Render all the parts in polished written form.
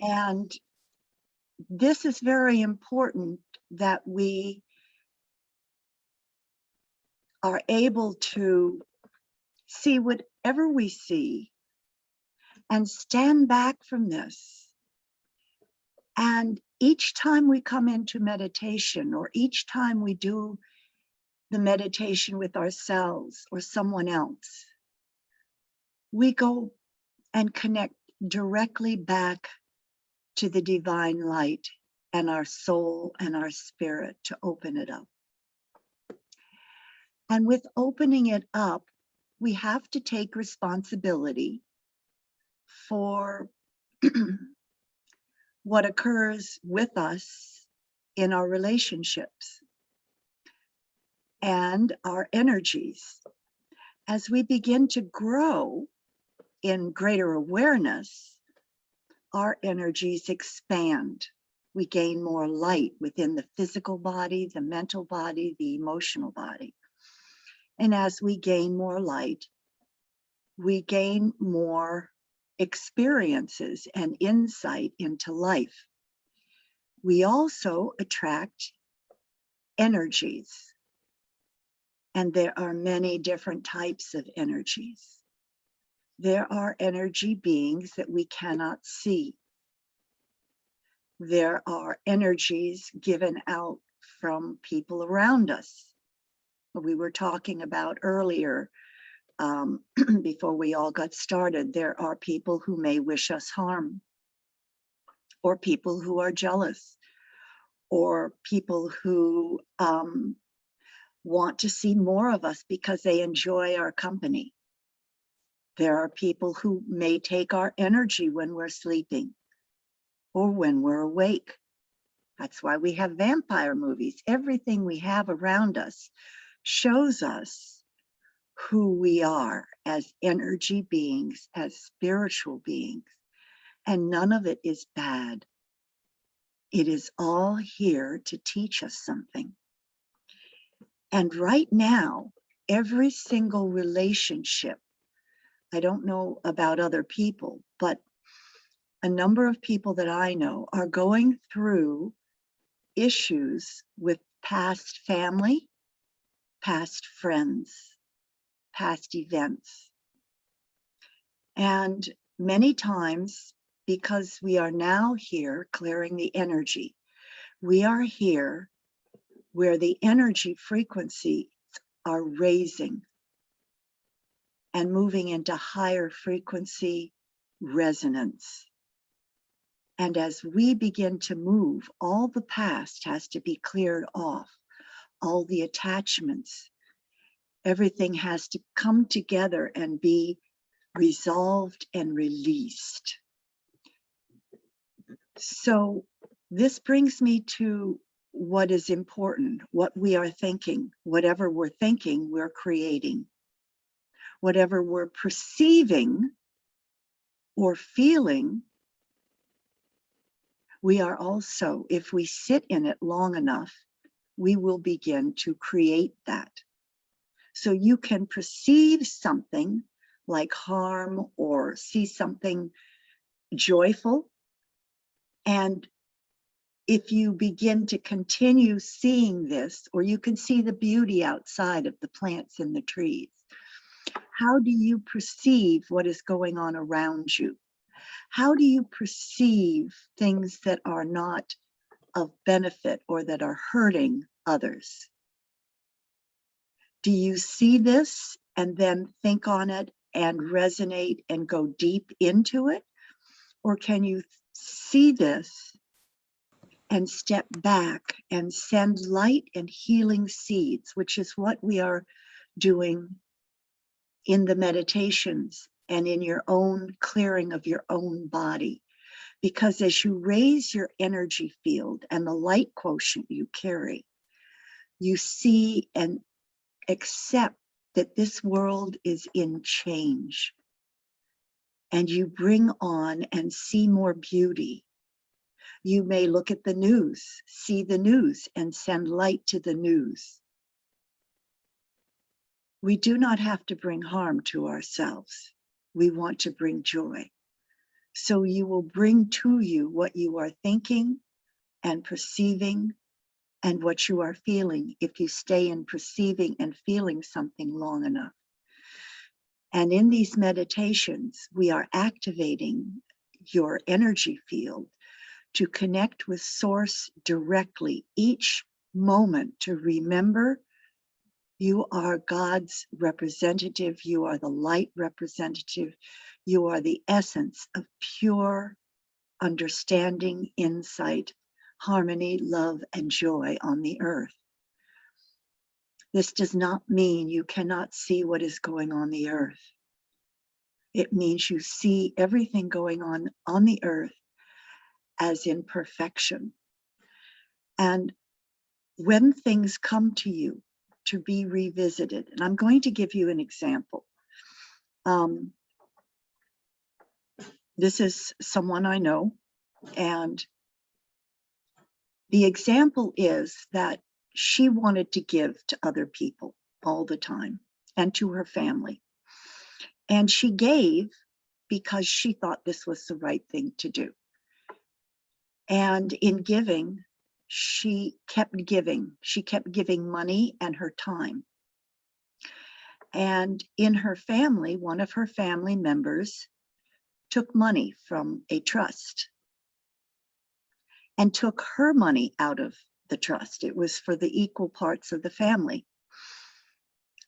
And this is very important, that we are able to see whatever we see and stand back from this. And each time we come into meditation, or each time we do the meditation with ourselves or someone else, we go and connect directly back to the divine light and our soul and our spirit to open it up. And with opening it up, we have to take responsibility for what occurs with us in our relationships and our energies. As we begin to grow in greater awareness, our energies expand. We gain more light within the physical body, the mental body, the emotional body. And as we gain more light, we gain more experiences and insight into life. We also attract energies, and there are many different types of energies. There are energy beings that we cannot see. There are energies given out from people around us. We were talking about earlier, before we all got started, there are people who may wish us harm, or people who are jealous, or people who want to see more of us because they enjoy our company. There are people who may take our energy when we're sleeping or when we're awake. That's why we have vampire movies. Everything we have around us shows us who we are as energy beings, as spiritual beings, and none of it is bad. It is all here to teach us something. And right now, every single relationship, I don't know about other people, but a number of people that I know are going through issues with past family, past friends, past events. And many times, because we are now here clearing the energy, we are here where the energy frequencies are raising and moving into higher frequency resonance. And as we begin to move, all the past has to be cleared off, all the attachments, everything has to come together and be resolved and released. So this brings me to what is important, what we are thinking. Whatever we're thinking, we're creating. Whatever we're perceiving or feeling, we are also, if we sit in it long enough, we will begin to create that. So you can perceive something like harm or see something joyful, and if you begin to continue seeing this, or you can see the beauty outside of the plants and the trees, how do you perceive what is going on around you? How do you perceive things that are not of benefit or that are hurting others? Do you see this and then think on it and resonate and go deep into it? Or can you see this and step back and send light and healing seeds, which is what we are doing in the meditations and in your own clearing of your own body? Because as you raise your energy field and the light quotient you carry, you see and accept that this world is in change, and you bring on and see more beauty. You may look at the news, see the news, and send light to the news. We do not have to bring harm to ourselves. We want to bring joy. So you will bring to you what you are thinking and perceiving and what you are feeling if you stay in perceiving and feeling something long enough. And in these meditations, we are activating your energy field to connect with Source directly each moment, to remember you are God's representative, you are the light representative, you are the essence of pure understanding, insight, harmony, love, and joy on the earth. This does not mean you cannot see what is going on the earth. It means you see everything going on the earth as in perfection. And when things come to you to be revisited, and I'm going to give you an example. This is someone I know, and the example is that she wanted to give to other people all the time and to her family. And she gave because she thought this was the right thing to do. And in giving, she kept giving. She kept giving money and her time. And in her family, one of her family members took money from a trust and took her money out of the trust. It was for the equal parts of the family.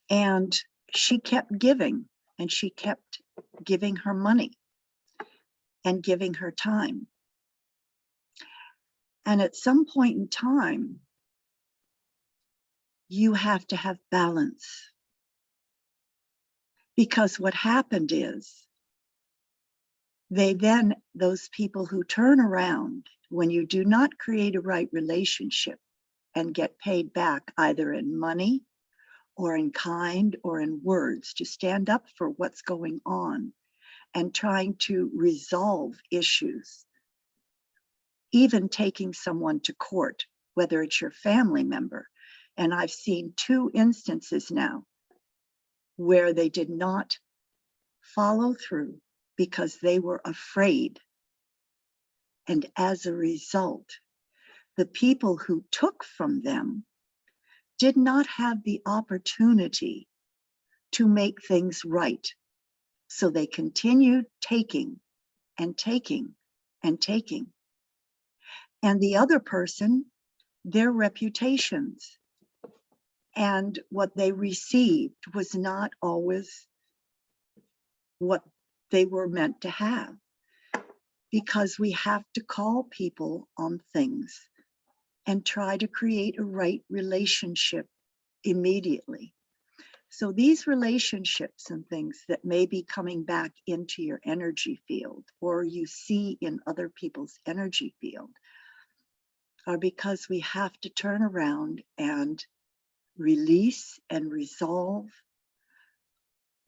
And she kept giving, and she kept giving her money and giving her time. And at some point in time, you have to have balance. Because what happened is, those people who turn around, when you do not create a right relationship and get paid back either in money or in kind or in words, to stand up for what's going on and trying to resolve issues, even taking someone to court, whether it's your family member. And I've seen 2 instances now where they did not follow through because they were afraid. And as a result, the people who took from them did not have the opportunity to make things right. So they continued taking and taking and taking. And the other person, their reputations and what they received was not always what they were meant to have. Because we have to call people on things and try to create a right relationship immediately. So these relationships and things that may be coming back into your energy field, or you see in other people's energy field, are because we have to turn around and release and resolve.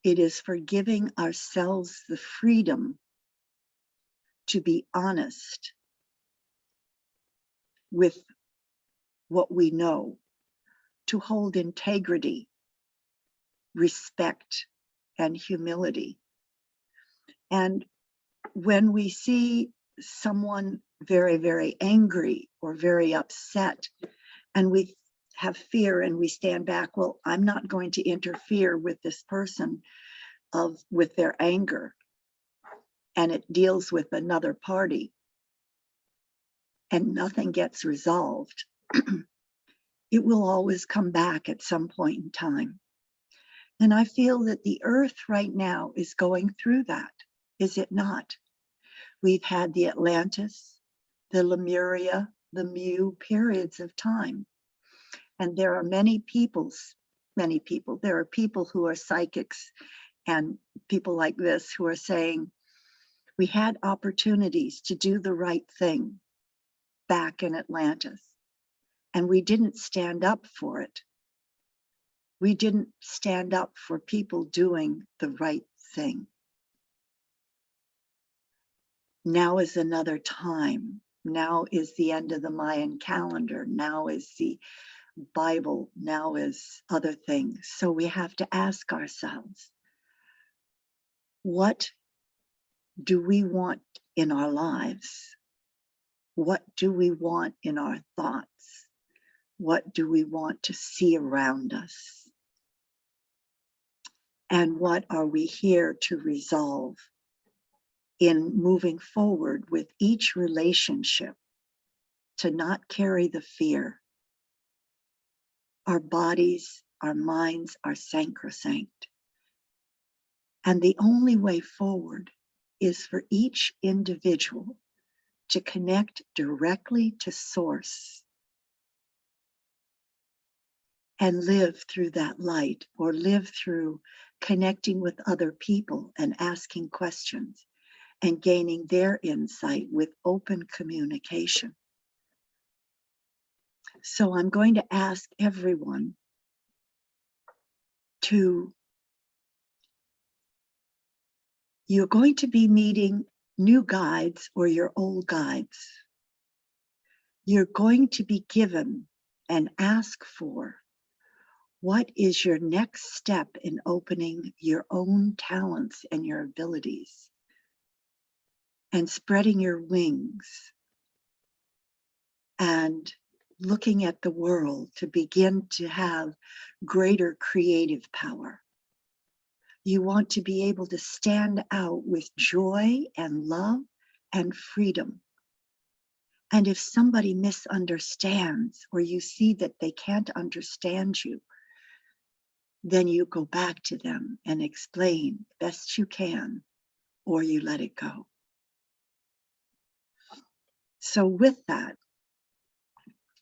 It is for giving ourselves the freedom to be honest with what we know, to hold integrity, respect, and humility. And when we see someone very, very angry or very upset, and we have fear and we stand back, well, I'm not going to interfere with this person with their anger, and it deals with another party, and nothing gets resolved, it will always come back at some point in time. And I feel that the earth right now is going through that, is it not? We've had the Atlantis, the Lemuria, the Mu periods of time. And there are many people, there are people who are psychics and people like this who are saying, we had opportunities to do the right thing back in Atlantis, and we didn't stand up for it. We didn't stand up for people doing the right thing. Now is another time. Now is the end of the Mayan calendar. Now is the Bible. Now is other things. So we have to ask ourselves, what do we want in our lives? What do we want in our thoughts? What do we want to see around us? And what are we here to resolve in moving forward with each relationship, to not carry the fear? Our bodies, our minds are sacrosanct. And the only way forward is for each individual to connect directly to Source and live through that light, or live through connecting with other people and asking questions and gaining their insight with open communication. So I'm going to ask everyone to, you're going to be meeting new guides or your old guides. You're going to be given and ask for, what is your next step in opening your own talents and your abilities and spreading your wings and looking at the world to begin to have greater creative power? You want to be able to stand out with joy and love and freedom. And if somebody misunderstands, or you see that they can't understand you, then you go back to them and explain best you can, or you let it go. So with that,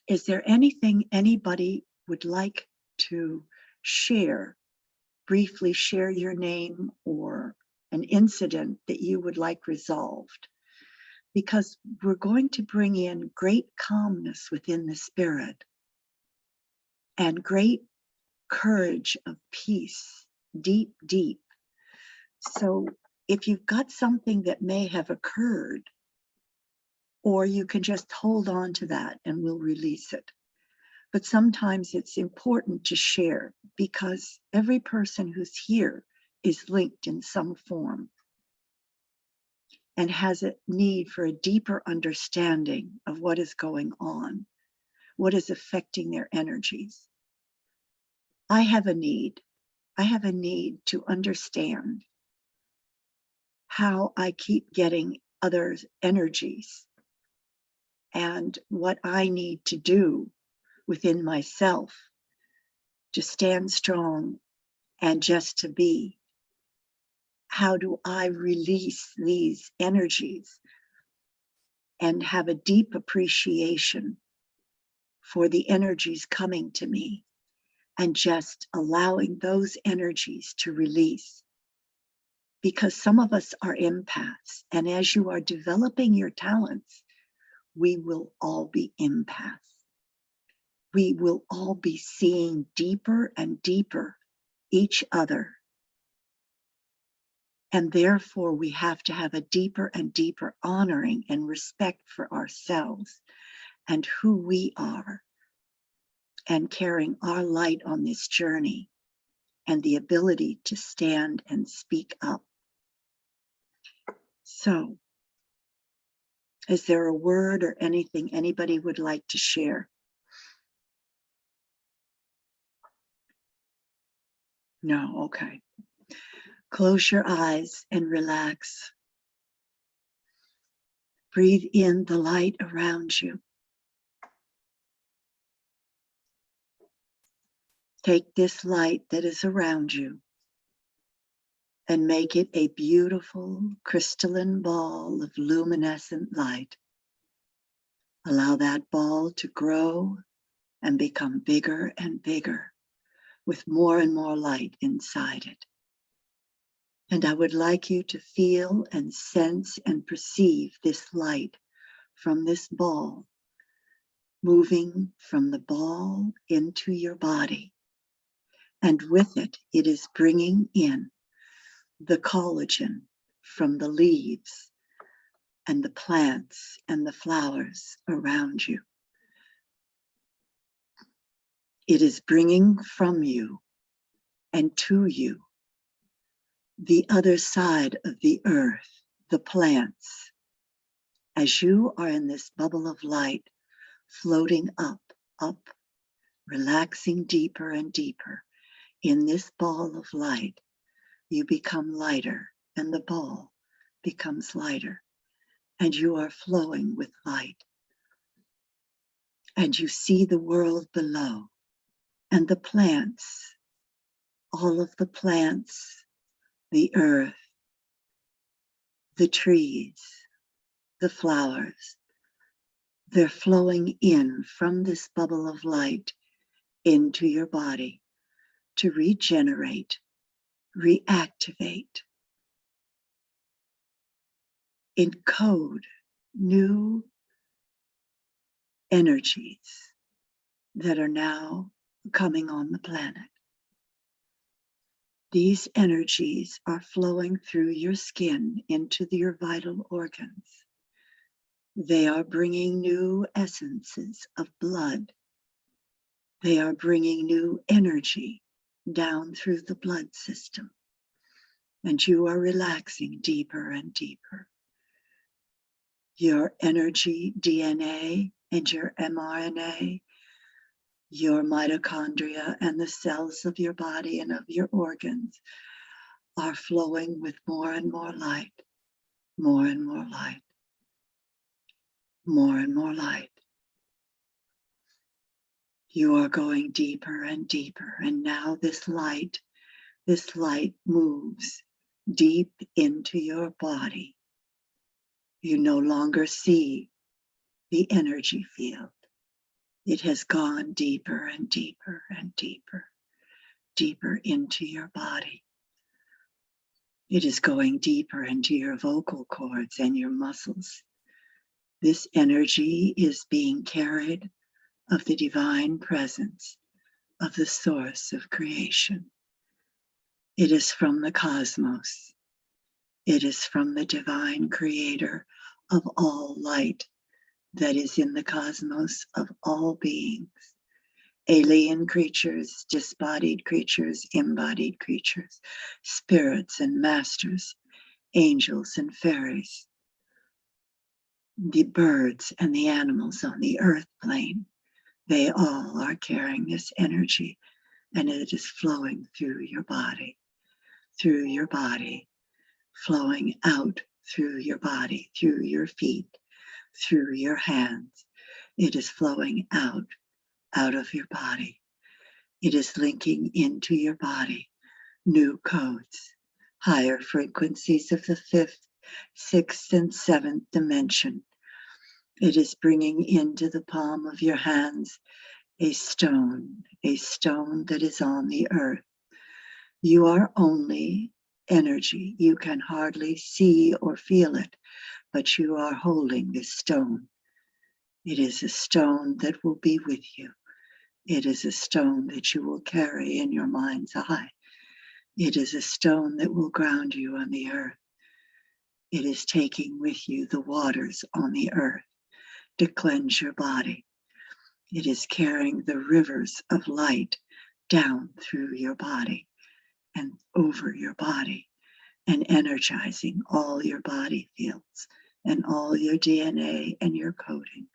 is there anything anybody would like to share? Briefly share your name or an incident that you would like resolved. Because we're going to bring in great calmness within the spirit and great courage of peace, deep, deep. So if you've got something that may have occurred, or you can just hold on to that and we'll release it. But sometimes it's important to share, because every person who's here is linked in some form and has a need for a deeper understanding of what is going on, what is affecting their energies. I have a need. I have a need to understand how I keep getting others' energies and what I need to do within myself to stand strong and just to be. How do I release these energies and have a deep appreciation for the energies coming to me and just allowing those energies to release? Because some of us are empaths, and as you are developing your talents, we will all be empaths. We will all be seeing deeper and deeper each other. And therefore, we have to have a deeper and deeper honoring and respect for ourselves and who we are, and carrying our light on this journey and the ability to stand and speak up. So, is there a word or anything anybody would like to share? No, okay. Close your eyes and relax. Breathe in the light around you. Take this light that is around you and make it a beautiful crystalline ball of luminescent light. Allow that ball to grow and become bigger and bigger with more and more light inside it. And I would like you to feel and sense and perceive this light from this ball, moving from the ball into your body. And with it, it is bringing in the collagen from the leaves and the plants and the flowers around you. It is bringing from you and to you the other side of the earth, the plants, As you are in this bubble of light, floating up, up, relaxing deeper and deeper, in this ball of light, you become lighter and the ball becomes lighter and you are flowing with light. And you see the world below and the plants, all of the plants, the earth, the trees, the flowers. They're flowing in from this bubble of light into your body to regenerate, reactivate, encode new energies that are now coming on the planet. These energies are flowing through your skin into your vital organs. They are bringing new essences of blood. They are bringing new energy down through the blood system. And you are relaxing deeper and deeper. Your energy, DNA, and your mRNA, your mitochondria, and the cells of your body and of your organs are flowing with more and more light, more and more light, more and more light. You are going deeper and deeper, and now this light moves deep into your body. You no longer see the energy field. It has gone deeper and deeper and deeper, deeper into your body. It is going deeper into your vocal cords and your muscles. This energy is being carried of the divine presence of the source of creation. It is from the cosmos. It is from the divine creator of all light that is in the cosmos of all beings. Alien creatures, disembodied creatures, embodied creatures, spirits and masters, angels and fairies, the birds and the animals on the earth plane, they all are carrying this energy, and it is flowing through your body, flowing out through your body, through your feet, through your hands. It is flowing out of your body. It is linking into your body new codes, higher frequencies of the fifth, sixth, and seventh dimension. It is bringing into the palm of your hands a stone that is on the earth. You are only energy. You can hardly see or feel it, but you are holding this stone. It is a stone that will be with you. It is a stone that you will carry in your mind's eye. It is a stone that will ground you on the earth. It is taking with you the waters on the earth to cleanse your body. It is carrying the rivers of light down through your body and over your body and energizing all your body fields and all your DNA and your coding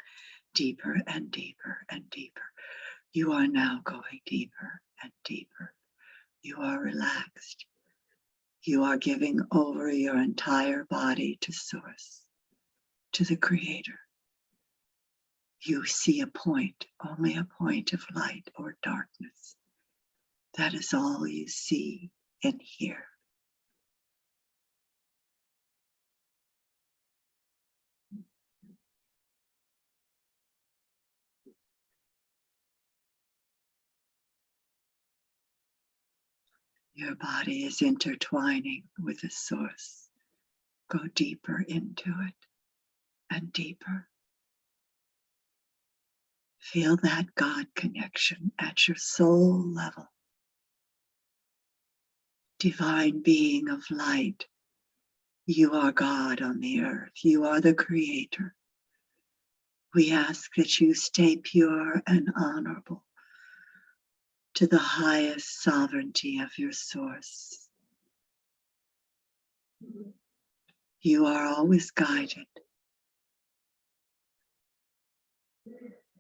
deeper and deeper and deeper. You are now going deeper and deeper. You are relaxed. You are giving over your entire body to Source, to the Creator. You see a point, only a point of light or darkness. That is all you see and hear. Your body is intertwining with the Source. Go deeper into it and deeper. Feel that God connection at your soul level. Divine being of light, you are God on the earth. You are the Creator. We ask that you stay pure and honorable to the highest sovereignty of your Source. You are always guided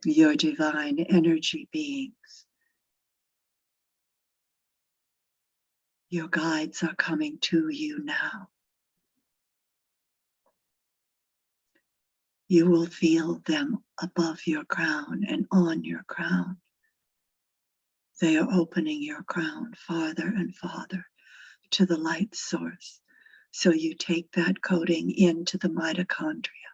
your divine energy beings. Your guides are coming to you now. You will feel them above your crown and on your crown. They are opening your crown farther and farther to the light source. So you take that coding into the mitochondria,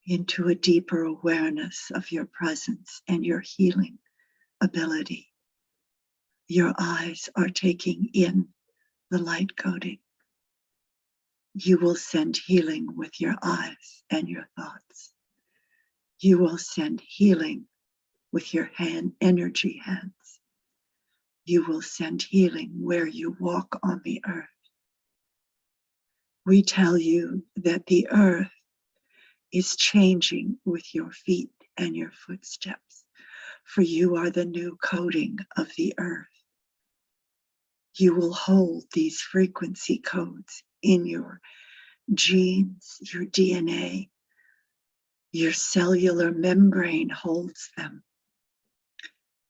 into a deeper awareness of your presence and your healing ability. Your eyes are taking in the light coding. You will send healing with your eyes and your thoughts. You will send healing with your energy hands. You will send healing where you walk on the earth. We tell you that the earth is changing with your feet and your footsteps, for you are the new coding of the earth. You will hold these frequency codes in your genes, your DNA. Your cellular membrane holds them.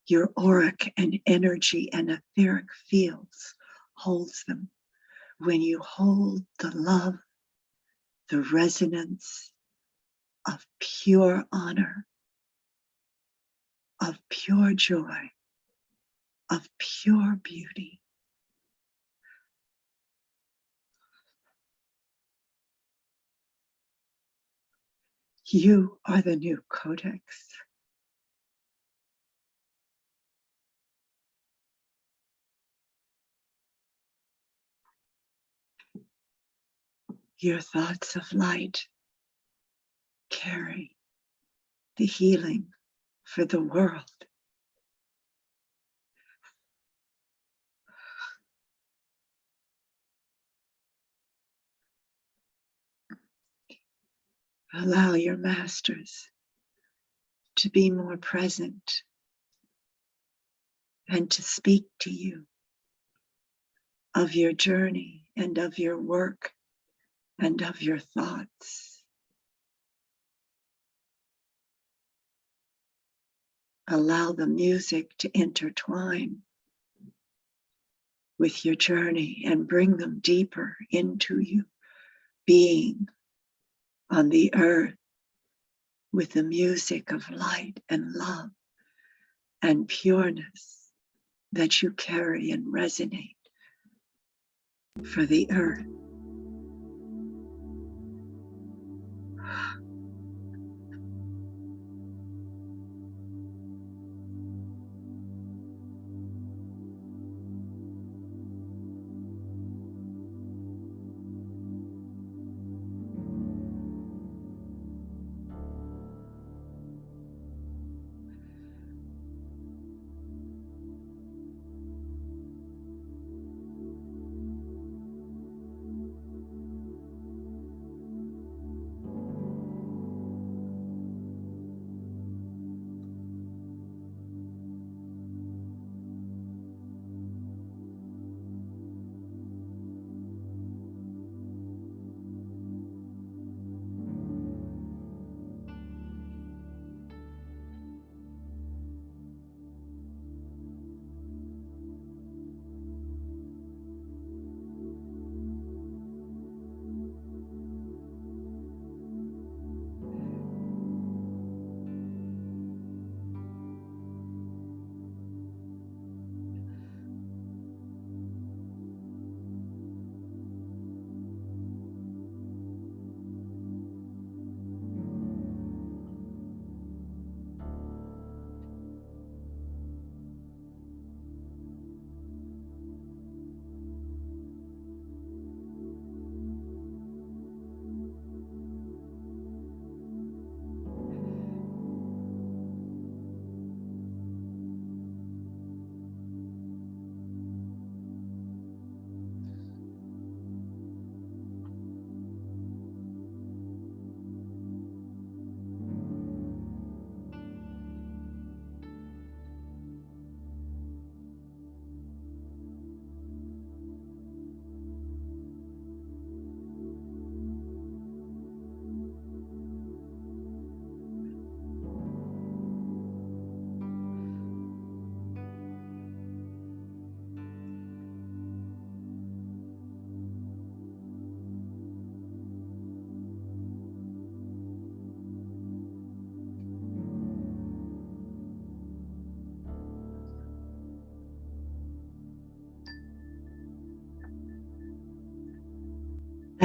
Your auric and energy and etheric fields holds them. When you hold the love, the resonance of pure honor, of pure joy, of pure beauty. You are the new codex. Your thoughts of light carry the healing for the world. Allow your masters to be more present and to speak to you of your journey and of your work and of your thoughts. Allow the music to intertwine with your journey and bring them deeper into you, being on the earth with the music of light and love and pureness that you carry and resonate for the earth.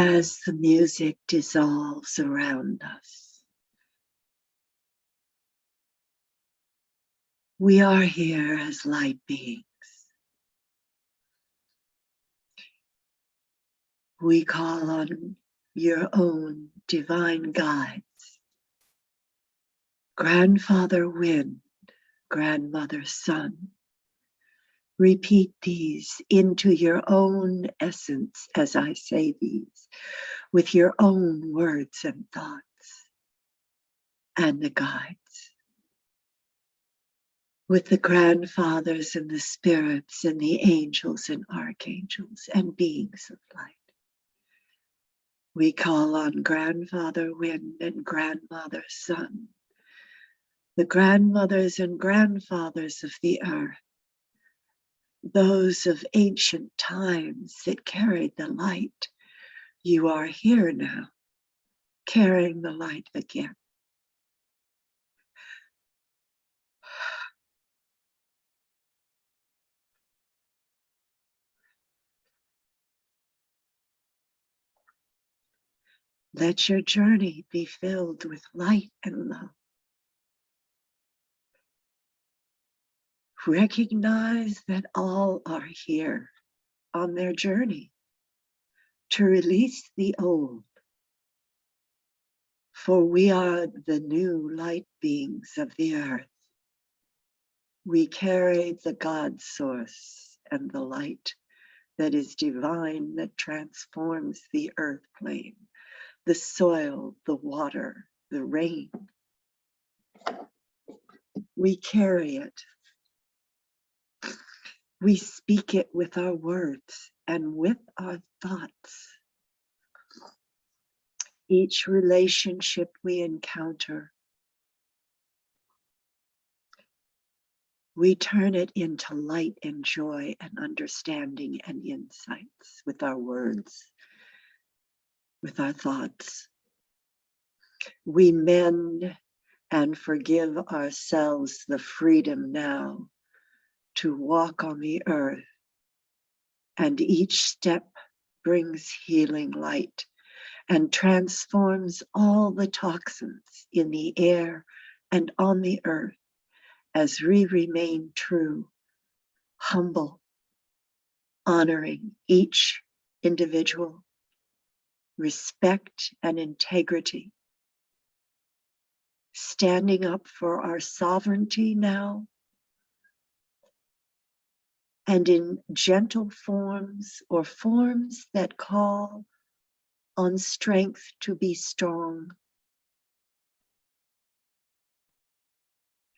As the music dissolves around us, we are here as light beings. We call on your own divine guides, Grandfather Wind, Grandmother Sun. Repeat these into your own essence as I say these, with your own words and thoughts, and the guides, with the grandfathers and the spirits and the angels and archangels and beings of light. We call on Grandfather Wind and Grandmother Sun, the grandmothers and grandfathers of the earth, those of ancient times that carried the light. You are here now, carrying the light again. Let your journey be filled with light and love. Recognize that all are here on their journey to release the old, for we are the new light beings of the earth. We carry the God source and the light that is divine, that transforms the earth plane, the soil, the water, the rain. We carry it. We speak it with our words and with our thoughts. Each relationship we encounter, we turn it into light and joy and understanding and insights with our words, with our thoughts. We mend and forgive ourselves the freedom now to walk on the earth, and each step brings healing light and transforms all the toxins in the air and on the earth as we remain true, humble, honoring each individual, respect and integrity, standing up for our sovereignty now, and in gentle forms or forms that call on strength to be strong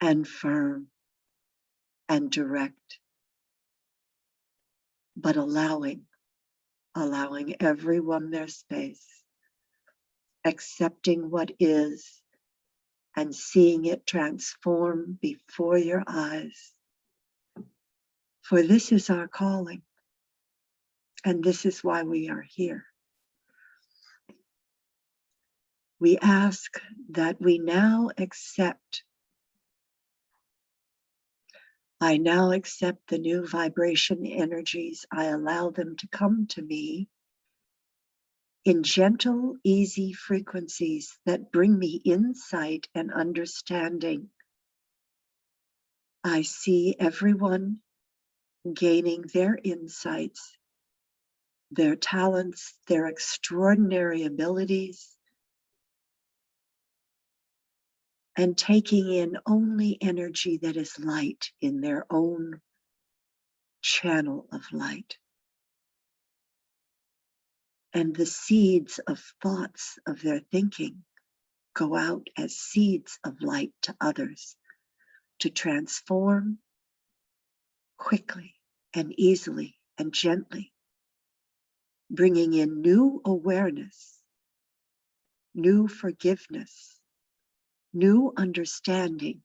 and firm and direct, but allowing everyone their space, accepting what is and seeing it transform before your eyes. For this is our calling, and this is why we are here. We ask that we now accept. I now accept the new vibration energies. I allow them to come to me in gentle, easy frequencies that bring me insight and understanding. I see everyone gaining their insights, their talents, their extraordinary abilities, and taking in only energy that is light in their own channel of light. And the seeds of thoughts of their thinking go out as seeds of light to others to transform quickly and easily and gently, bringing in new awareness, new forgiveness, new understanding,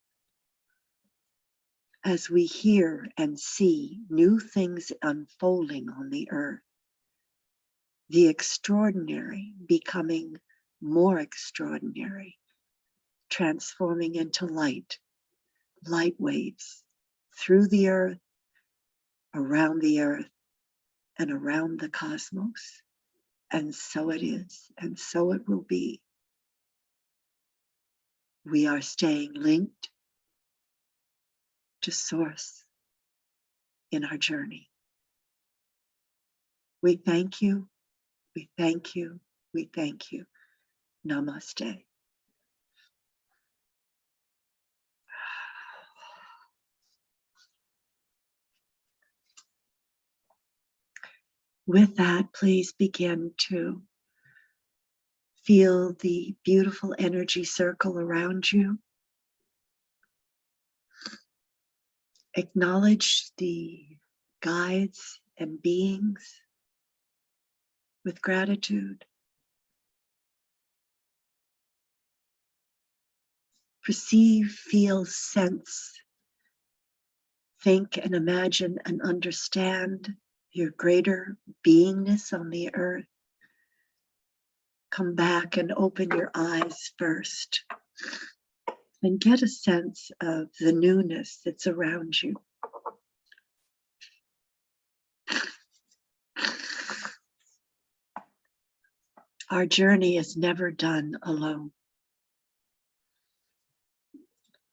as we hear and see new things unfolding on the earth. The extraordinary becoming more extraordinary, transforming into light waves through the earth, and around the cosmos. And so it is, and so it will be. We are staying linked to Source in our journey. We thank you, we thank you, we thank you. Namaste. With that, please begin to feel the beautiful energy circle around you. Acknowledge the guides and beings with gratitude. Perceive, feel, sense, think and imagine and understand your greater beingness on the earth. Come back and open your eyes first and get a sense of the newness that's around you. Our journey is never done alone.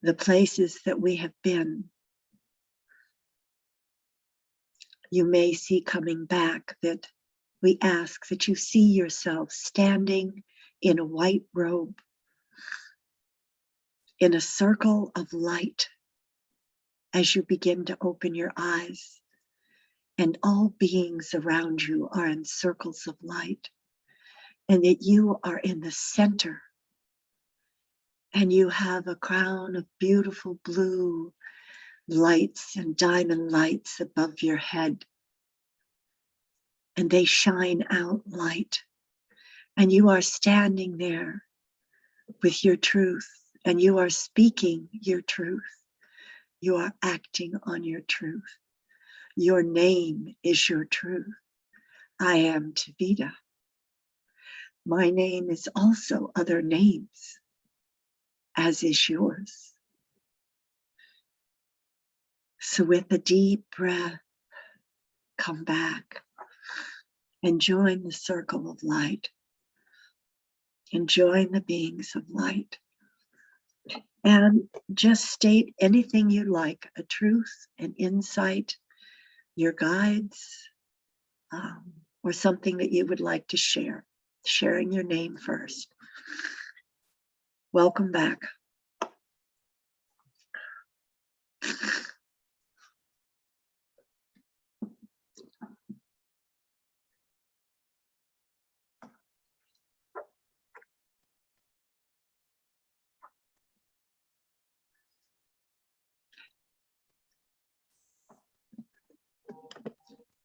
The places that we have been, you may see coming back, that we ask that you see yourself standing in a white robe, in a circle of light, as you begin to open your eyes, and all beings around you are in circles of light, and that you are in the center, and you have a crown of beautiful blue lights and diamond lights above your head, and they shine out light, and you are standing there with your truth, and you are speaking your truth. You are acting on your truth. Your name is your truth. I am Taveta. My name is also other names, as is yours. So with a deep breath, come back and join the circle of light, and join the beings of light. And just state anything you like, a truth, an insight, your guides, or something that you would like to share. Sharing your name first. Welcome back.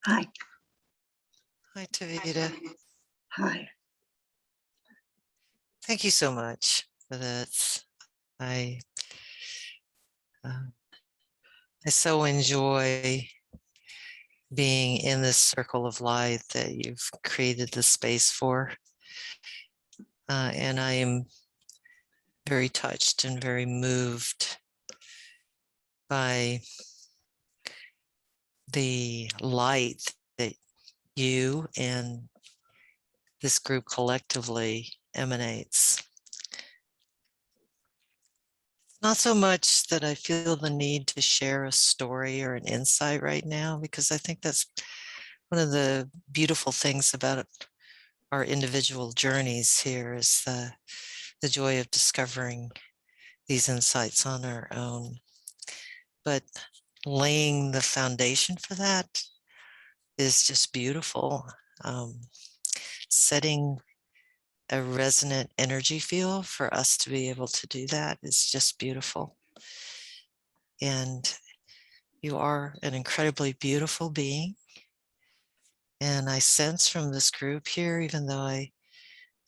Hi. Hi, Taveta. Hi. Thank you so much for that. I so enjoy being in this circle of light that you've created the space for. And I am very touched and very moved by the light that you and this group collectively emanates. Not so much that I feel the need to share a story or an insight right now, because I think that's one of the beautiful things about our individual journeys here is the joy of discovering these insights on our own. But laying the foundation for that is just beautiful. Setting a resonant energy field for us to be able to do that is just beautiful. And you are an incredibly beautiful being. And I sense from this group here, even though I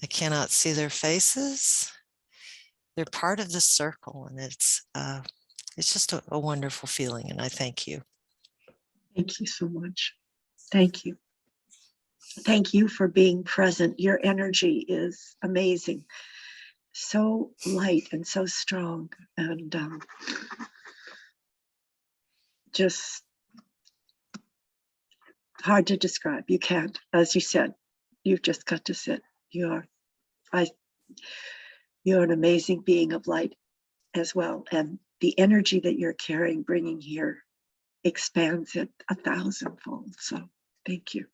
cannot see their faces, they're part of this circle, and it's just a wonderful feeling, and I thank you. Thank you so much. Thank you. Thank you for being present. Your energy is amazing. So light and so strong, and just hard to describe. You can't, as you said, You've just got to sit. You're an amazing being of light as well. And the energy that you're carrying, bringing here, expands it 1,000-fold. So thank you.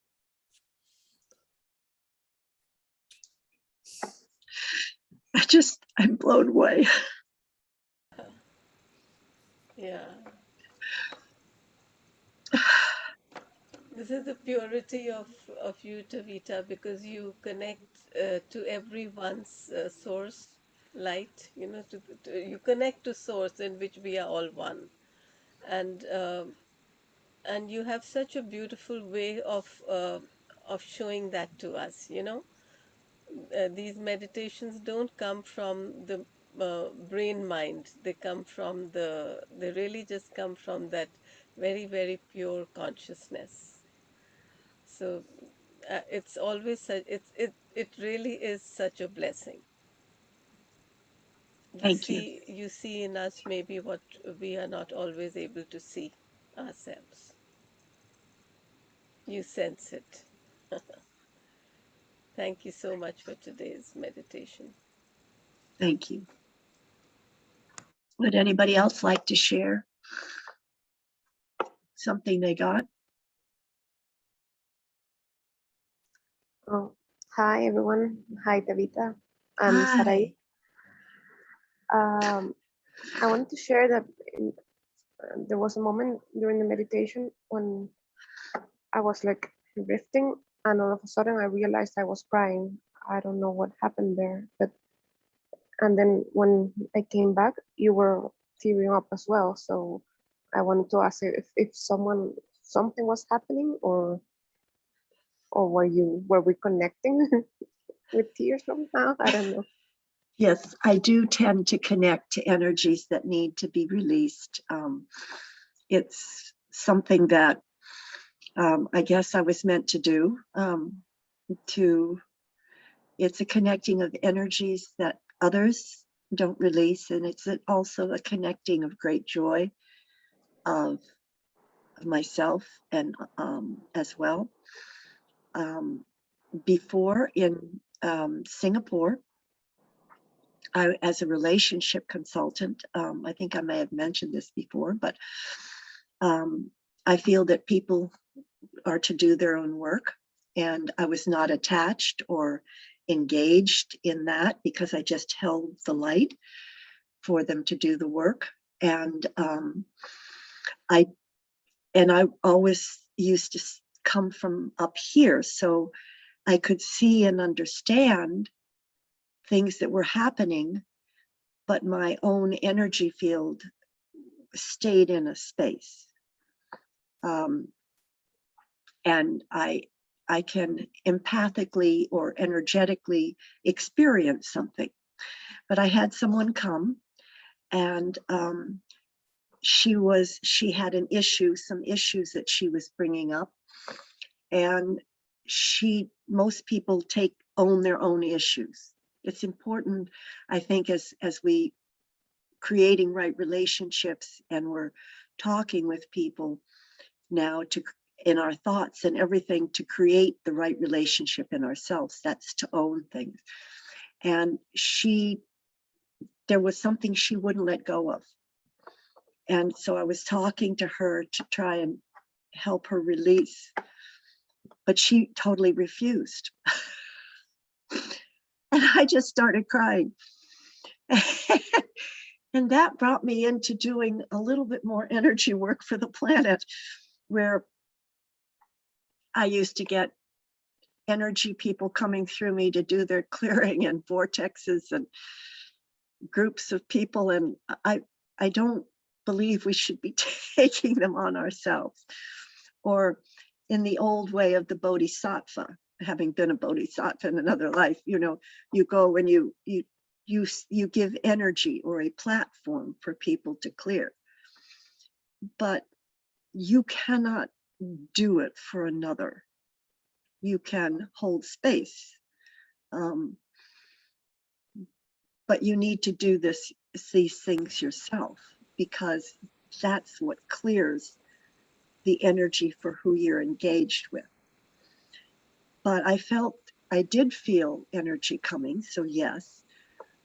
I'm blown away. Yeah. This is the purity of you, Taveta, because you connect to everyone's source light. You know, you connect to source in which we are all one, and you have such a beautiful way of showing that to us. You know, these meditations don't come from the brain mind. They come from they really just come from that very, very pure consciousness. So it's always such, it really is such a blessing. Thank you. You see in us maybe what we are not always able to see ourselves. You sense it. Thank you so much for today's meditation. Thank you. Would anybody else like to share something they got? Oh, hi everyone. Hi Taveta. I'm Sarai. I wanted to share that there was a moment during the meditation when I was like drifting, and all of a sudden I realized I was crying. I don't know what happened there, and then when I came back, you were tearing up as well. So I wanted to ask if something was happening, or were we connecting with tears somehow? I don't know. Yes, I do tend to connect to energies that need to be released. It's something that I guess I was meant to do. It's a connecting of energies that others don't release, and it's also a connecting of great joy of myself and as well. Before in Singapore, as a relationship consultant, I think I may have mentioned this before, but I feel that people are to do their own work, and I was not attached or engaged in that because I just held the light for them to do the work. And I always used to come from up here, so I could see and understand things that were happening, but my own energy field stayed in a space. And I can empathically or energetically experience something. But I had someone come, and she had an issue, some issues that she was bringing up, and most people own their own issues. It's important, I think, as we creating right relationships and we're talking with people now in our thoughts and everything to create the right relationship in ourselves. That's to own things. And there was something she wouldn't let go of. And so I was talking to her to try and help her release, but she totally refused. And I just started crying. And that brought me into doing a little bit more energy work for the planet, where I used to get energy people coming through me to do their clearing and vortexes and groups of people. And I don't believe we should be taking them on ourselves, or in the old way of the bodhisattva. Having been a bodhisattva in another life, you go and you give energy or a platform for people to clear, but you cannot do it for another. You can hold space, but you need to do these things yourself, because that's what clears the energy for who you're engaged with. But I felt I did feel energy coming, so yes,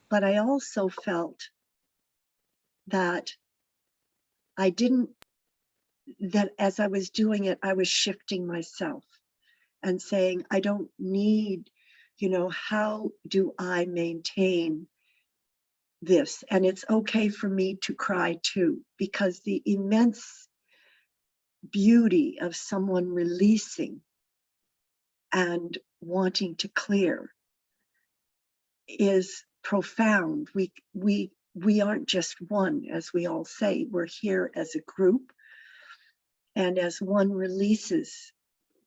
but I also felt that I didn't, that as I was doing it, I was shifting myself and saying, I don't need, how do I maintain this? And it's okay for me to cry too, because the immense beauty of someone releasing and wanting to clear is profound. We aren't just one, as we all say. We're here as a group, and as one releases,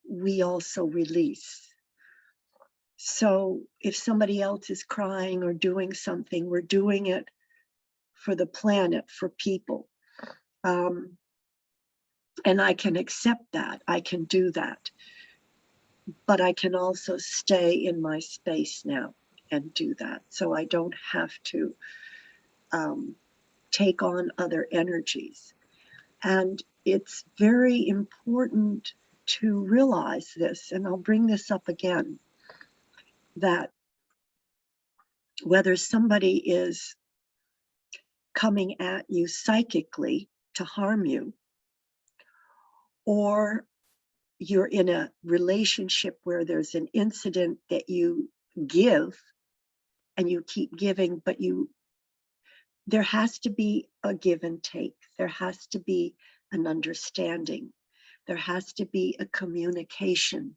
we also release. So if somebody else is crying or doing something, we're doing it for the planet, for people. And I can accept that, I can do that. But I can also stay in my space now and do that. So I don't have to take on other energies. And it's very important to realize this, and I'll bring this up again, that whether somebody is coming at you psychically to harm you, or you're in a relationship where there's an incident that you give and you keep giving, but there has to be a give and take. There has to be an understanding. There has to be a communication.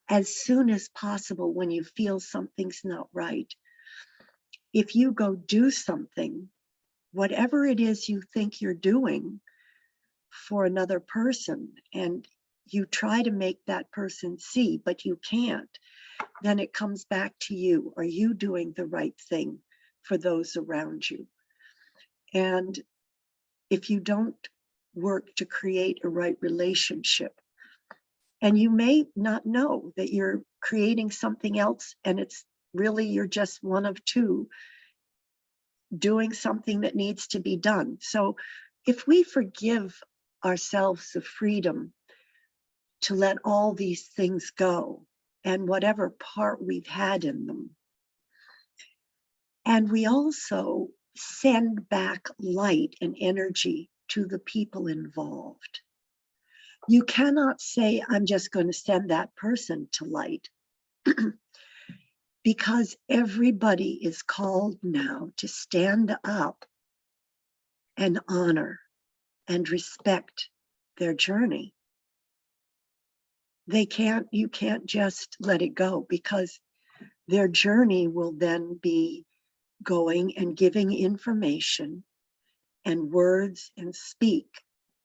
As soon as possible, when you feel something's not right, if you go do something, whatever it is you think you're doing for another person, and you try to make that person see, but you can't, then it comes back to you. Are you doing the right thing for those around you? And if you don't work to create a right relationship, and you may not know that you're creating something else, and it's really, you're just one of two doing something that needs to be done. So if we forgive ourselves the freedom to let all these things go, and whatever part we've had in them, and we also send back light and energy to the people involved. You cannot say, I'm just going to send that person to light, because everybody is called now to stand up and honor and respect their journey. You can't just let it go, because their journey will then be going and giving information and words and speak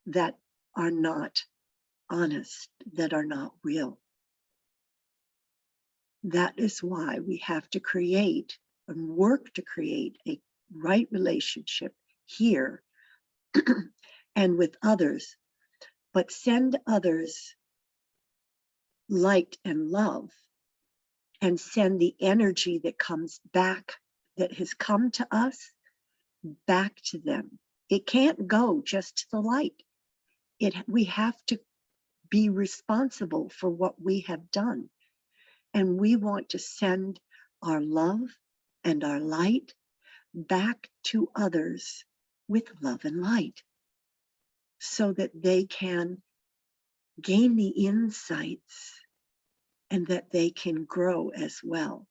that are not honest, that are not real. That is why we have to create and work to create a right relationship here and with others, but send others light and love, and send the energy that comes back, that has come to us, back to them. It can't go just to the light. We have to be responsible for what we have done. And we want to send our love and our light back to others with love and light, so that they can gain the insights and that they can grow as well.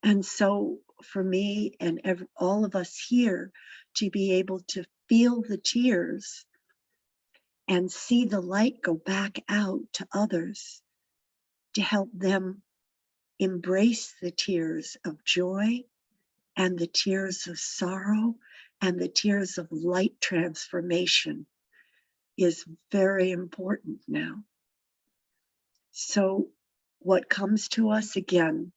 And so for me and all of us here, to be able to feel the tears and see the light go back out to others, to help them embrace the tears of joy and the tears of sorrow and the tears of light transformation, is very important now. So what comes to us again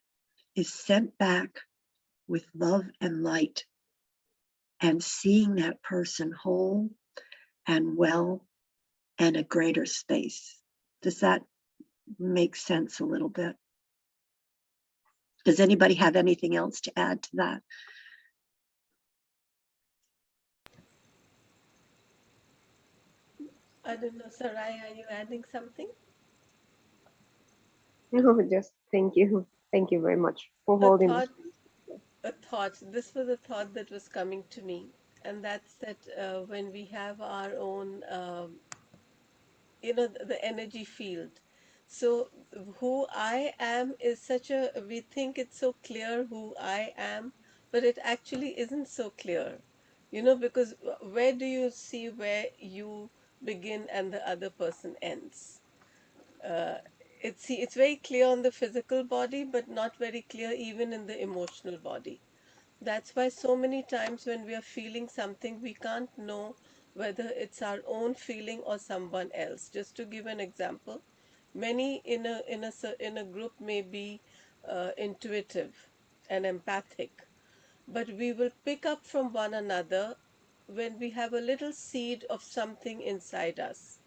is sent back with love and light, and seeing that person whole and well and a greater space. Does that make sense a little bit? Does anybody have anything else to add to that? I don't know, Sarai, are you adding something? No, just thank you. Thank you very much for A holding this. thought, a thought. This was a thought that was coming to me, and that's that when we have our own, the energy field. So who I am is such a, we think it's so clear who I am, but it actually isn't so clear, because where do you see where you begin and the other person ends? Uh, it's very clear on the physical body, but not very clear even in the emotional body. That's why so many times when we are feeling something, we can't know whether it's our own feeling or someone else. Just to give an example, many in a group may be intuitive and empathic, but we will pick up from one another when we have a little seed of something inside us,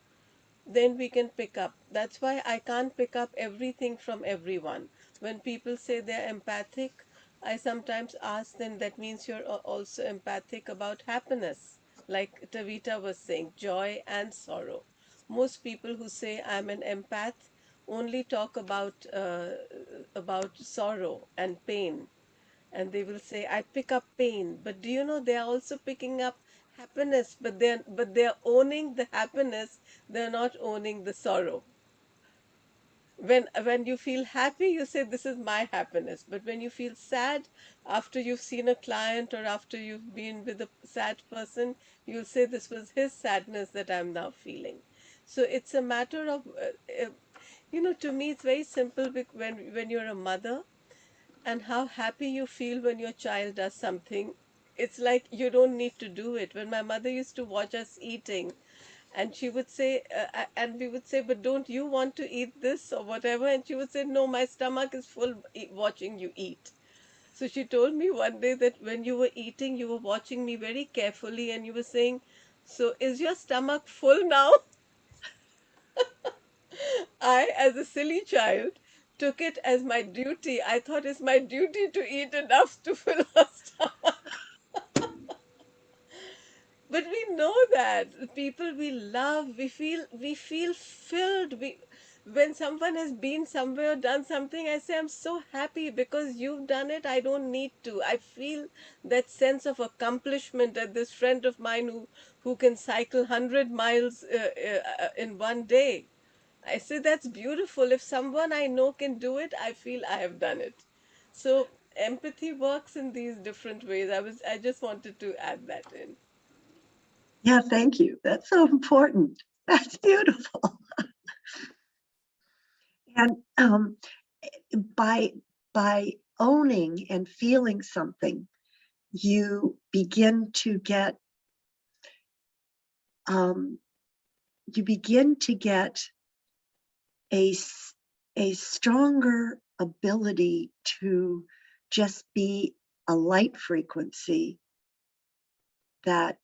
then we can pick up. That's why I can't pick up everything from everyone. When people say they're empathic, I sometimes ask them, that means you're also empathic about happiness, like Tavita was saying, joy and sorrow. Most people who say I'm an empath only talk about sorrow and pain, and they will say I pick up pain, but do you know they are also picking up happiness, but they're owning the happiness, they're not owning the sorrow. When you feel happy, you say this is my happiness, but when you feel sad after you've seen a client or after you've been with a sad person, you'll say this was his sadness that I'm now feeling. So it's a matter of to me it's very simple, when you're a mother and how happy you feel when your child does something. It's like you don't need to do it. When my mother used to watch us eating, and she would say, and we would say, but don't you want to eat this or whatever? And she would say, no, my stomach is full watching you eat. So she told me one day that when you were eating, you were watching me very carefully and you were saying, so is your stomach full now? I, as a silly child, took it as my duty. I thought it's my duty to eat enough to fill her stomach. But we know that the people we love, we feel filled. When someone has been somewhere, done something, I say I'm so happy because you've done it. I don't need to. I feel that sense of accomplishment. That this friend of mine who can cycle 100 miles in one day. I say that's beautiful. If someone I know can do it, I feel I have done it. So empathy works in these different ways. I just wanted to add that in. Yeah, thank you. That's so important. That's beautiful. And by owning and feeling something, you begin to get um, a stronger ability to just be a light frequency that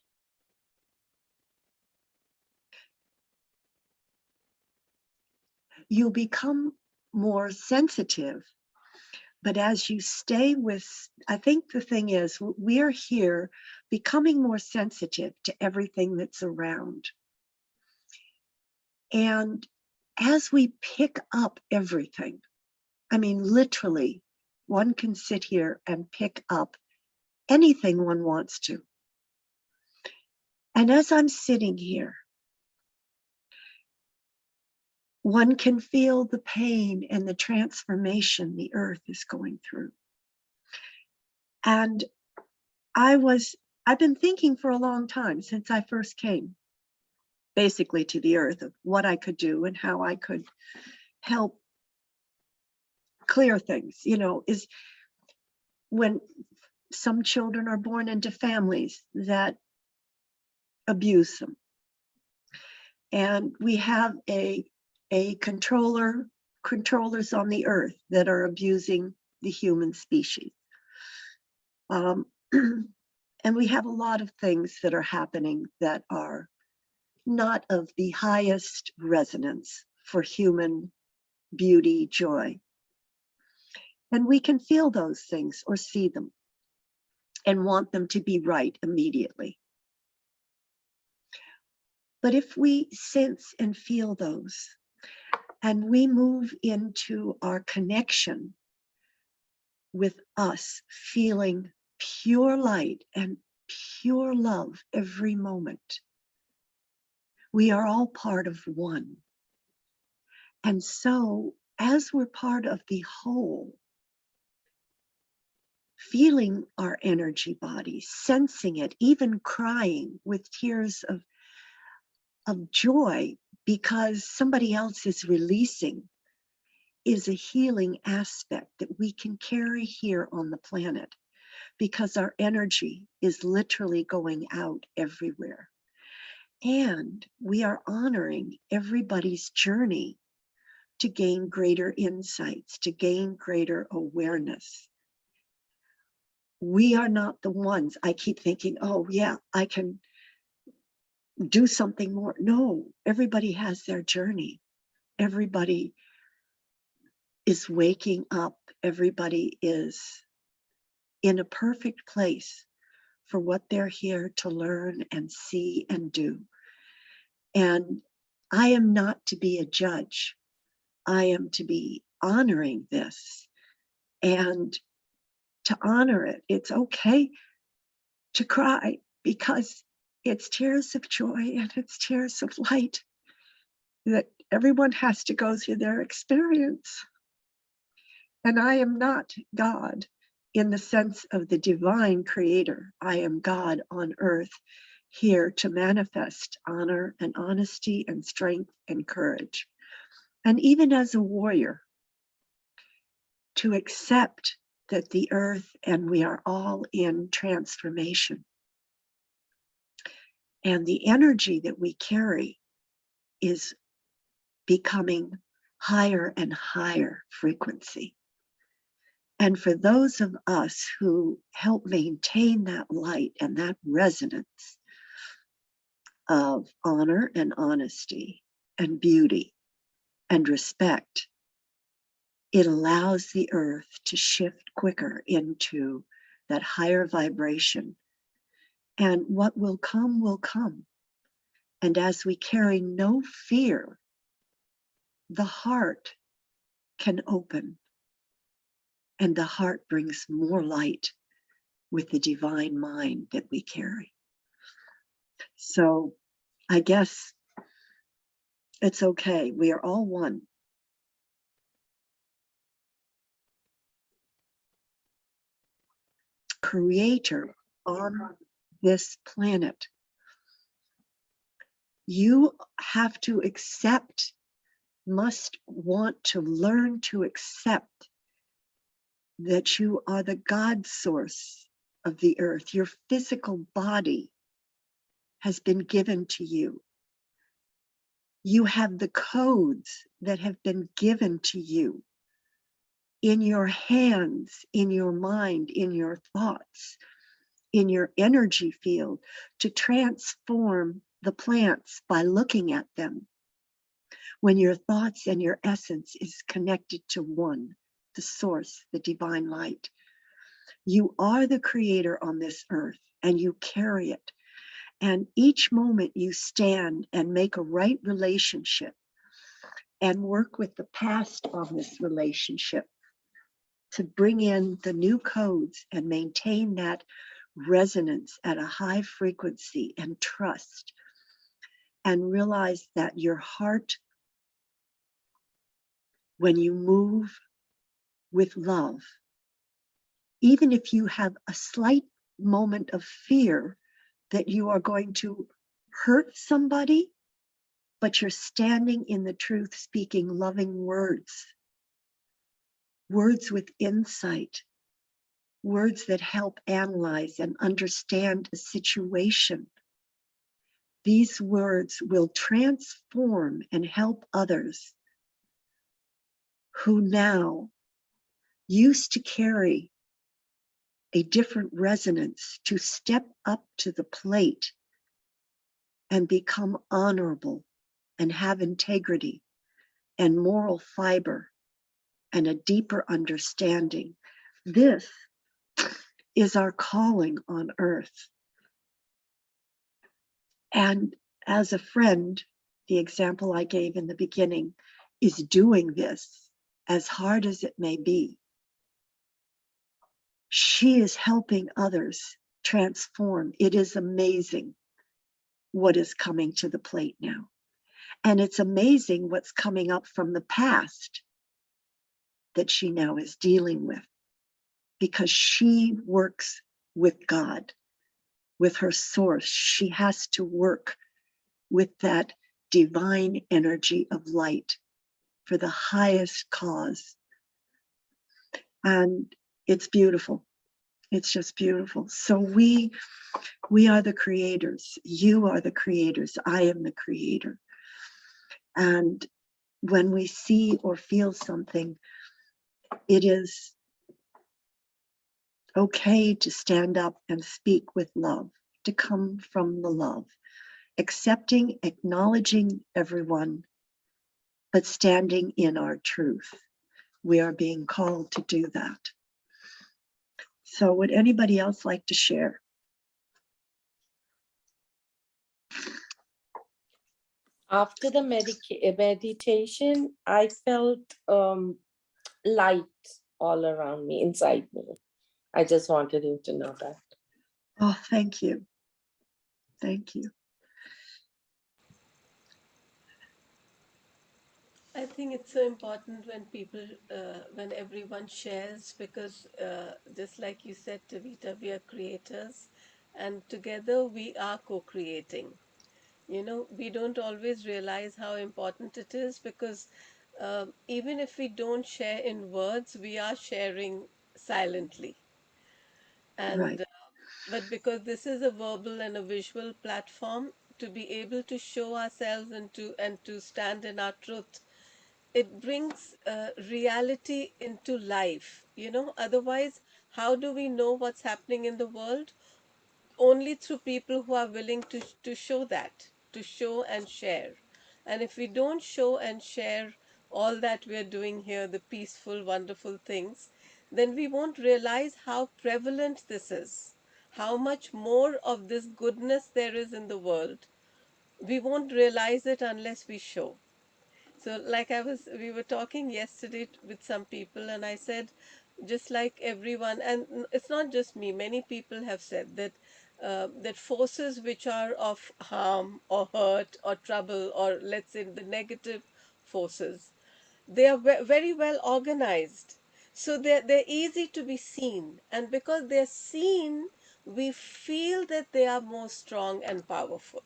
you become more sensitive. But as you stay with, I think the thing is, we're here becoming more sensitive to everything that's around. And as we pick up everything, I mean, literally, one can sit here and pick up anything one wants to. And as I'm sitting here, one can feel the pain and the transformation the earth is going through. And I've been thinking for a long time since I first came basically to the earth of what I could do and how I could help clear things, is when some children are born into families that abuse them. And we have a controllers on the earth that are abusing the human species. And we have a lot of things that are happening that are not of the highest resonance for human beauty, joy. And we can feel those things or see them and want them to be right immediately. But if we sense and feel those, And we move into our connection with us, feeling pure light and pure love every moment. We are all part of one. And so, as we're part of the whole, feeling our energy body, sensing it, even crying with tears of joy because somebody else is releasing, is a healing aspect that we can carry here on the planet, because our energy is literally going out everywhere. And we are honoring everybody's journey to gain greater insights, to gain greater awareness. We are not the ones, I keep thinking, oh yeah, I can do something more. No, everybody has their journey. Everybody is waking up. Everybody is in a perfect place for what they're here to learn and see and do. And I am not to be a judge. I am to be honoring this. And to honor it, it's okay to cry, because it's tears of joy and it's tears of light that everyone has to go through their experience. And I am not God in the sense of the divine creator. I am God on earth, here to manifest honor and honesty and strength and courage. And even as a warrior, to accept that the earth and we are all in transformation. And the energy that we carry is becoming higher and higher frequency. And for those of us who help maintain that light and that resonance of honor and honesty and beauty and respect, it allows the earth to shift quicker into that higher vibration. And what will come will come. And as we carry no fear, the heart can open. And the heart brings more light with the divine mind that we carry. So I guess it's okay. We are all one. Creator on this planet. You have to accept, must want to learn to accept that you are the God source of the earth. Your physical body has been given to you. You have the codes that have been given to you in your hands, in your mind, in your thoughts, in your energy field, to transform the plants by looking at them. When your thoughts and your essence is connected to one, the source, the divine light. You are the creator on this earth and you carry it. And each moment you stand and make a right relationship and work with the past on this relationship to bring in the new codes and maintain that resonance at a high frequency and trust, and realize that your heart, when you move with love, even if you have a slight moment of fear that you are going to hurt somebody, but you're standing in the truth, speaking loving words, words with insight, words that help analyze and understand a situation. These words will transform and help others who now used to carry a different resonance, to step up to the plate and become honorable and have integrity and moral fiber and a deeper understanding. This is our calling on earth. And as a friend, the example I gave in the beginning, is doing this, as hard as it may be. She is helping others transform. It is amazing what is coming to the plate now. And it's amazing what's coming up from the past that she now is dealing with, because she works with God, with her source. She has to work with that divine energy of light for the highest cause. And it's beautiful. It's just beautiful. So we are the creators. You are the creators. I am the creator. And when we see or feel something, it is okay to stand up and speak with love, to come from the love, accepting, acknowledging everyone, but standing in our truth. We are being called to do that. So would anybody else like to share? After the meditation, I felt light all around me, inside me. I just wanted you to know that. Oh, thank you. Thank you. I think it's so important when people, when everyone shares, because just like you said, Tavita, we are creators, and together we are co-creating. You know, we don't always realize how important it is, because even if we don't share in words, we are sharing silently. Right. And but because this is a verbal and a visual platform, to be able to show ourselves and to stand in our truth, it brings reality into life. You know, otherwise, how do we know what's happening in the world? Only through people who are willing to show that, to show and share. And if we don't show and share all that we are doing here, the peaceful, wonderful things, then we won't realize how prevalent this is, how much more of this goodness there is in the world. We won't realize it unless we show. So, like we were talking yesterday with some people, and I said, just like everyone, and it's not just me, many people have said that that forces which are of harm or hurt or trouble, or let's say the negative forces, they are very well organized. So they're easy to be seen, and because they're seen, we feel that they are more strong and powerful.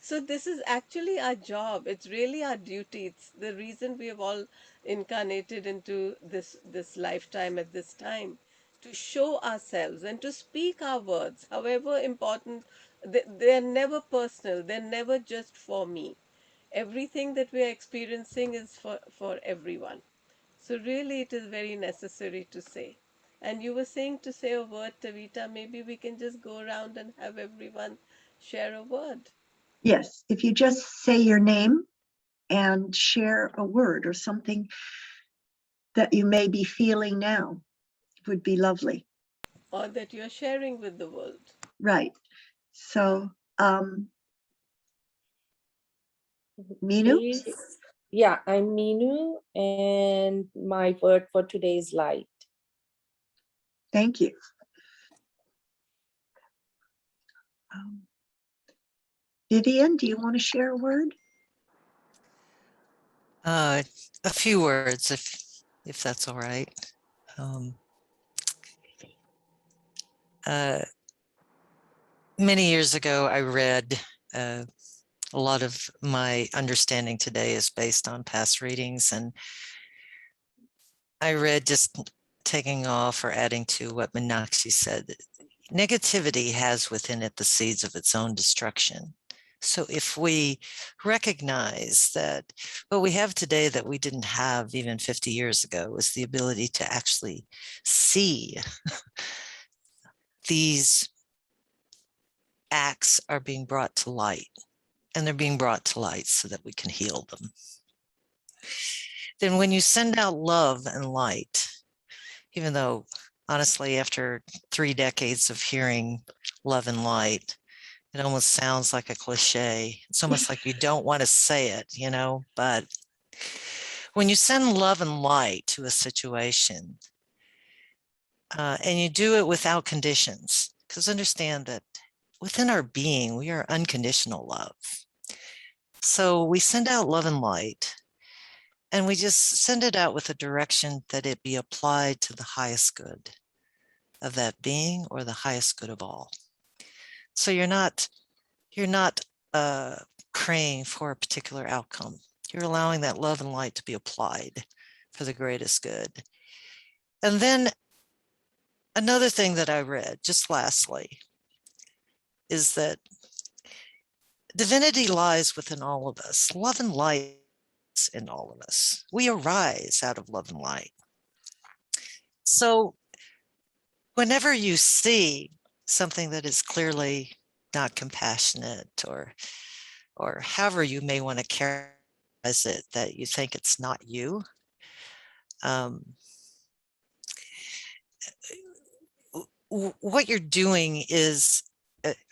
So this is actually our job. It's really our duty. It's the reason we have all incarnated into this lifetime at this time, to show ourselves and to speak our words, however important. They're never personal. They're never just for me. Everything that we are experiencing is for everyone. So really, it is very necessary to say. And you were saying to say a word, Tavita. Maybe we can just go around and have everyone share a word. Yes, if you just say your name and share a word or something that you may be feeling now, would be lovely. Or that you're sharing with the world. Right. So, Minu? Please. Yeah, I'm Minu, and my word for today is light. Thank you. Vivian, do you want to share a word? A few words, if that's all right. Many years ago, I read, a lot of my understanding today is based on past readings, and I read, just taking off or adding to what Meenakshi said, negativity has within it the seeds of its own destruction. So if we recognize that what we have today that we didn't have even 50 years ago is the ability to actually see these acts are being brought to light, and they're being brought to light so that we can heal them. Then when you send out love and light, even though honestly, after 3 decades of hearing love and light, it almost sounds like a cliche. It's almost like you don't want to say it, you know, but When you send love and light to a situation, and you do it without conditions, because understand that within our being, we are unconditional love. So we send out love and light, and we just send it out with a direction that it be applied to the highest good of that being or the highest good of all. So you're not praying for a particular outcome. You're allowing that love and light to be applied for the greatest good. And then another thing that I read, just lastly, is that divinity lies within all of us. Love and light is in all of us. We arise out of love and light. So whenever you see something that is clearly not compassionate, or however you may want to characterize it, that you think it's not you, what you're doing is,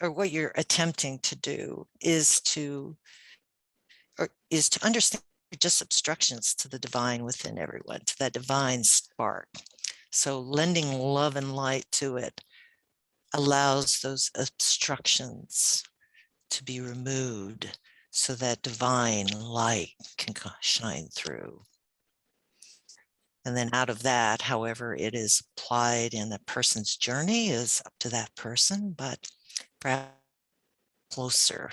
or what you're attempting to do is to understand just obstructions to the divine within everyone, to that divine spark. So lending love and light to it allows those obstructions to be removed so that divine light can shine through. And then out of that, however it is applied in a person's journey is up to that person, but perhaps closer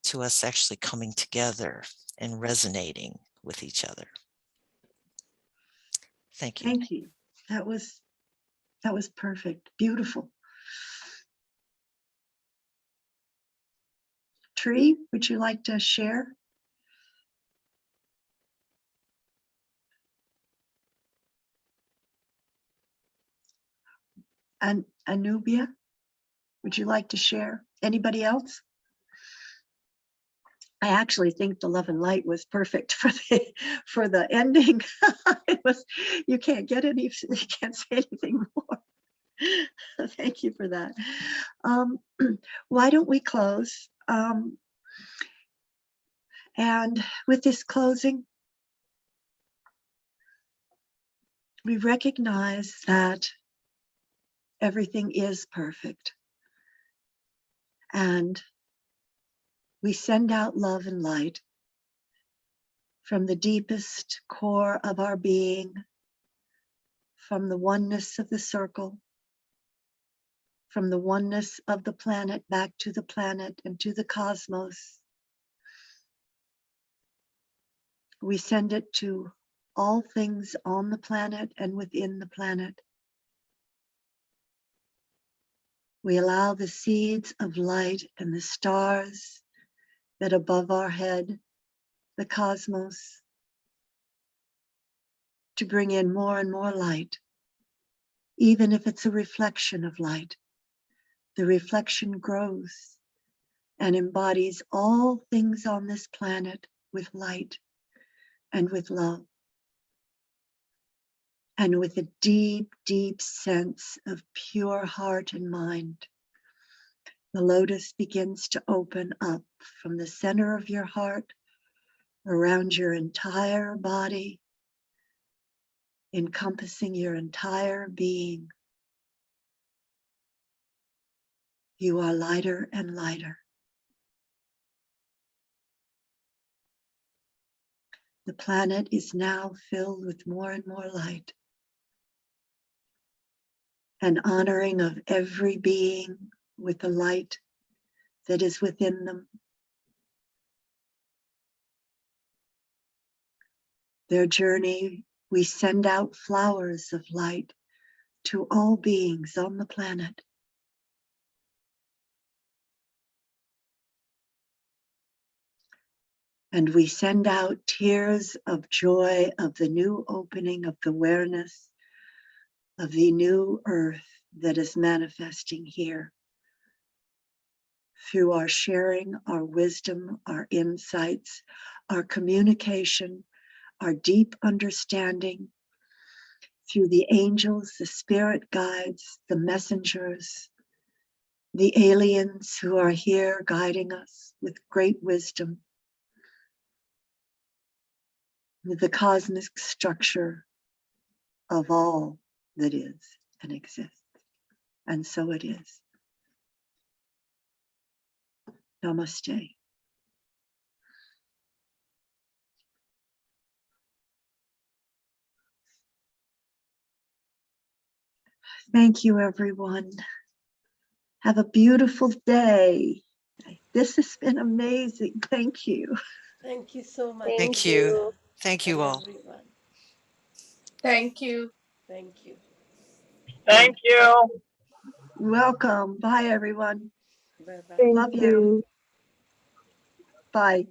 to us actually coming together and resonating with each other. Thank you. Thank you. That was perfect. Beautiful. Tree, would you like to share? And Anubia, would you like to share? Anybody else? I actually think the love and light was perfect for the ending. It was, you can't say anything more. Thank you for that. Why don't we close? And with this closing, we recognize that everything is perfect. And we send out love and light from the deepest core of our being, from the oneness of the circle, from the oneness of the planet back to the planet and to the cosmos. We send it to all things on the planet and within the planet. We allow the seeds of light and the stars that above our head, the cosmos, to bring in more and more light, even if it's a reflection of light. The reflection grows and embodies all things on this planet with light and with love, and with a deep, deep sense of pure heart and mind. The lotus begins to open up from the center of your heart, around your entire body, encompassing your entire being. You are lighter and lighter. The planet is now filled with more and more light. An honoring of every being with the light that is within them. Their journey, we send out flowers of light to all beings on the planet. And we send out tears of joy of the new opening of the awareness of the new earth that is manifesting here. Through our sharing, our wisdom, our insights, our communication, our deep understanding, through the angels, the spirit guides, the messengers, the aliens who are here guiding us with great wisdom. the cosmic structure of all that is and exists. And so it is. Namaste. Thank you, everyone. Have a beautiful day. This has been amazing. Thank you. Thank you so much. Thank Thank you. you. Thank you And all. everyone. Thank you. Thank you. Thank you. Welcome. Bye, everyone. Bye bye. Thank Love you. you. Bye.